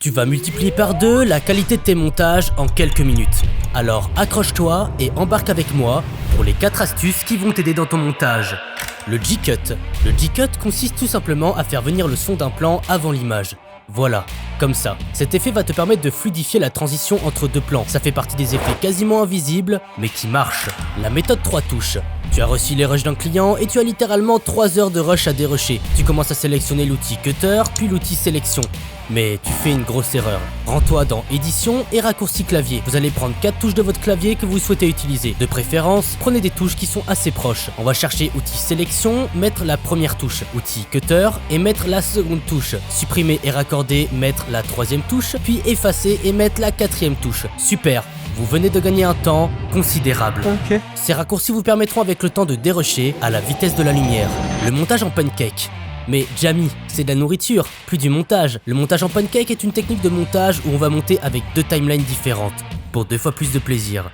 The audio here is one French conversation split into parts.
Tu vas multiplier par 2 la qualité de tes montages en quelques minutes. Alors accroche-toi et embarque avec moi pour les 4 astuces qui vont t'aider dans ton montage. Le G-Cut. Le G-Cut consiste tout simplement à faire venir le son d'un plan avant l'image. Voilà, comme ça. Cet effet va te permettre de fluidifier la transition entre deux plans. Ça fait partie des effets quasiment invisibles, mais qui marchent. La méthode 3 touches. Tu as reçu les rushs d'un client et tu as littéralement 3 heures de rush à dérusher. Tu commences à sélectionner l'outil Cutter, puis l'outil Sélection. Mais tu fais une grosse erreur. Rends-toi dans Édition et raccourci clavier. Vous allez prendre 4 touches de votre clavier que vous souhaitez utiliser. De préférence, prenez des touches qui sont assez proches. On va chercher outil Sélection, mettre la première touche. Outil Cutter et mettre la seconde touche. Supprimer et raccorder, mettre la troisième touche. Puis effacer et mettre la quatrième touche. Super! Vous venez de gagner un temps considérable. Ok. Ces raccourcis vous permettront avec le temps de dérusher à la vitesse de la lumière. Le montage en pancake. Mais Jamie, c'est de la nourriture, plus du montage. Le montage en pancake est une technique de montage où on va monter avec 2 timelines différentes, pour 2 fois plus de plaisir.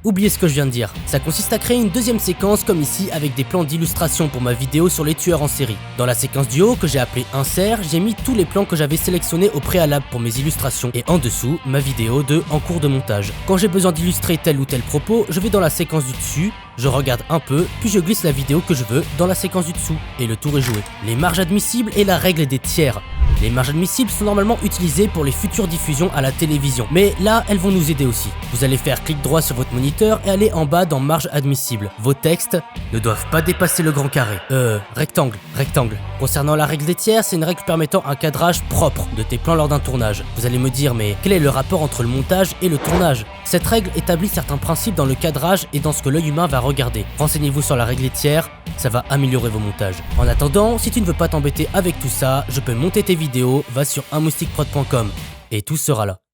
Oubliez ce que je viens de dire. Ça consiste à créer une deuxième séquence comme ici avec des plans d'illustration pour ma vidéo sur les tueurs en série. Dans la séquence du haut que j'ai appelée insert, j'ai mis tous les plans que j'avais sélectionnés au préalable pour mes illustrations et en dessous, ma vidéo de en cours de montage. Quand j'ai besoin d'illustrer tel ou tel propos, je vais dans la séquence du dessus, je regarde un peu, puis je glisse la vidéo que je veux dans la séquence du dessous et le tour est joué. Les marges admissibles et la règle des tiers. Les marges admissibles sont normalement utilisées pour les futures diffusions à la télévision, mais là elles vont nous aider aussi. Vous allez faire clic droit sur votre moniteur et aller en bas dans marge admissible. Vos textes ne doivent pas dépasser le grand carré. Rectangle. Concernant la règle des tiers, c'est une règle permettant un cadrage propre de tes plans lors d'un tournage. Vous allez me dire, mais quel est le rapport entre le montage et le tournage? Cette règle établit certains principes dans le cadrage et dans ce que l'œil humain va regarder. Renseignez-vous sur la règle des tiers, ça va améliorer vos montages. En attendant, si tu ne veux pas t'embêter avec tout ça, je peux monter tes vidéos, va sur unmoustiqueprod.com et tout sera là.